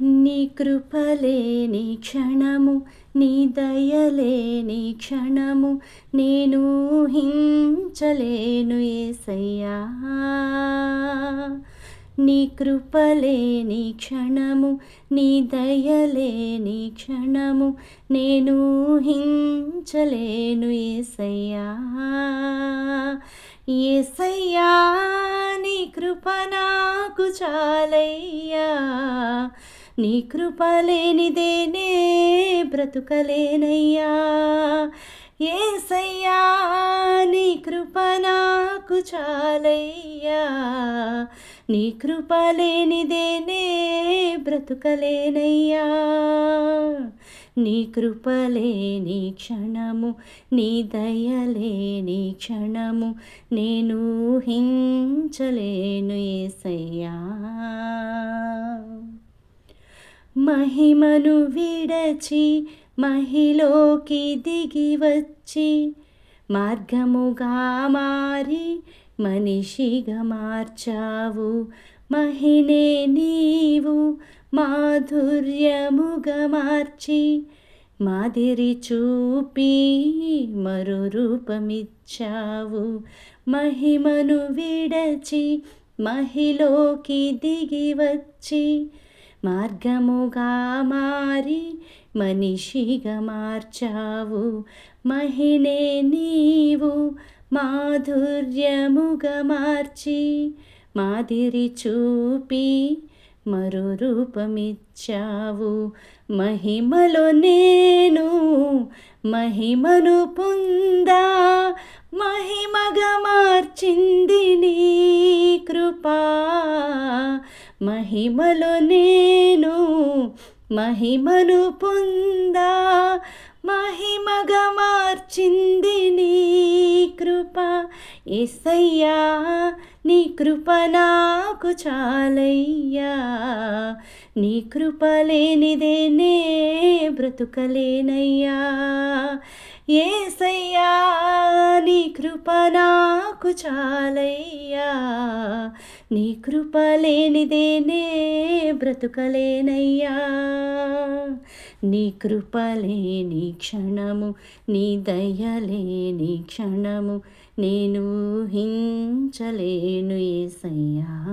నీ కృపలేని క్షణము, నీ దయలేని క్షణము నేను ఊహించలేను యేసయ్యా. నీ కృపలేని క్షణము, నీ దయలేని క్షణము నేను ఊహించలేను యేసయ్యా. యేసయ్యా నీ కృప నాకు చాలయ్యా. నీ కృప లేనిదే నే బ్రతుకలేనయ్యా. యేసయ్యా నీ కృప నాకు చాలయ్యా. నీ కృప లేనిదే నే బ్రతుకలేనయ్యా. నీ కృపలేని క్షణము, నీ దయలేని క్షణము నేను ఊహించలేను యేసయ్యా. మహిమను విడచి మహిలోకి దిగి వచ్చి మార్గముగా మారి మనిషిగా మార్చావు. మహినే నీవు మాధుర్యముగా మార్చి మాదిరి చూపి మరో రూపమిచ్చావు. మహిమను విడచి మహిలోకి దిగి వచ్చి మార్గముగా మారి మనిషిగా మార్చావు. మహినే నీవు మాధుర్యముగా మార్చి మాదిరి చూపి మరో రూపమిచ్చావు. మహిమలో నేను మహిమను పొందా, మహిమగా మార్చింది నీ కృపా. మహిమలో నేను మహిమను పొందా, మహిమగా మార్చింది నీ కృప. యేసయ్యా నీ కృప నాకు చాలయ్యా. నీ కృప లేనిదే నే బ్రతుకలేనయ్యా. యేసయ్యా నీ కృప నాకు చాలయ్యా. నీ కృప లేనిదే నే బ్రతుకలేనయ్యా. నీ కృప లేని క్షణము, నీ దయలేని క్షణము నేను ఊహించలేను యేసయ్యా.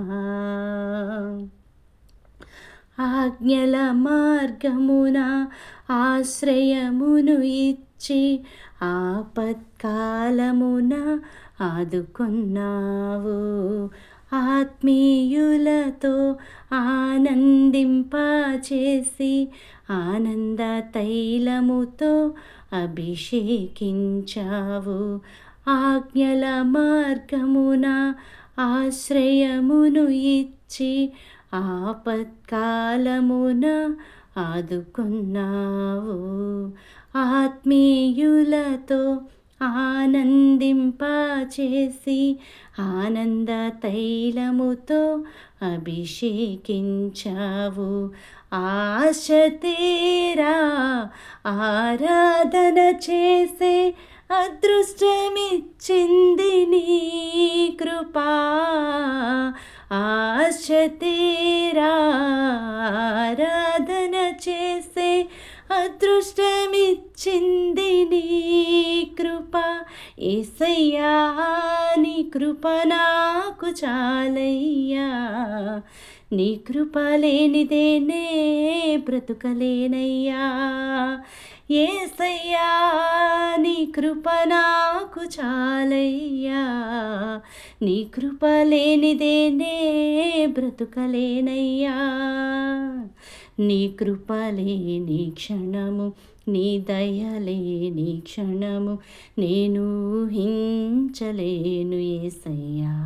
ఆజ్ఞల మార్గమున ఆశ్రయమును ఇచ్చి ఆపత్కాలమున ఆదుకొన్నావు. ఆత్మీయులతో ఆనందింపచేసి ఆనంద తైలముతో అభిషేకించావు. ఆజ్ఞల మార్గమున ఆశ్రయమును ఇచ్చి ఆపత్కాలమున ఆదుకొన్నావు. ఆత్మీయులతో ఆనందింపచేసి ఆనంద తైలముతో అభిషేకించావు. ఆశ తీరా ఆరాధన చేసే అదృష్టమిచ్చింది నీ కృపా. ఆశ తీరా ఆరాధన చేసే అదృష్టమిచ్చింది నీ కృప. యేసయ్యా నీ కృప నాకు చాలయ్యా. నీ కృప లేనిదే నే బ్రతుకలేనయ్యా. యేసయ్యా నీ కృప నాకు చాలయ్యా. నీ కృప లేనిదే నే బ్రతుకలేనయ్యా. నీ కృప లేని క్షణము, నీ దయలేని క్షణము నేను ఊహించలేను యేసయ్యా.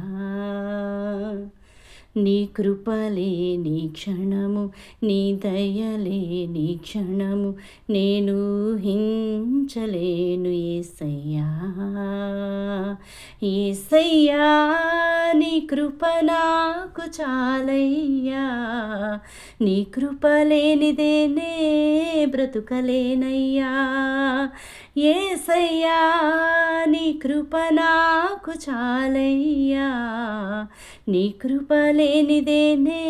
నీ కృప లేని క్షణము, నీ దయలేని క్షణము నేను ఊహించలేను యేసయ్యా. యేసయ్యా నీ కృప నాకు చాలయ్యా. నీ కృప లేనిదే నే బ్రతుకలేనయ్యా. యేసయ్యా నీ కృప నాకు చాలయ్యా. నీ కృప లేనిదేనే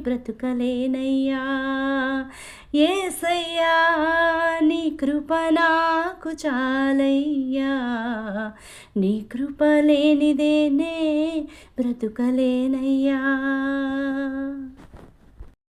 బ్రతుకలేనయ్యా. యేసయ్యా నీ కృప నాకు చాలయ్యా, నీ కృప లేనిదేనే బ్రతుకలేనయ్యా.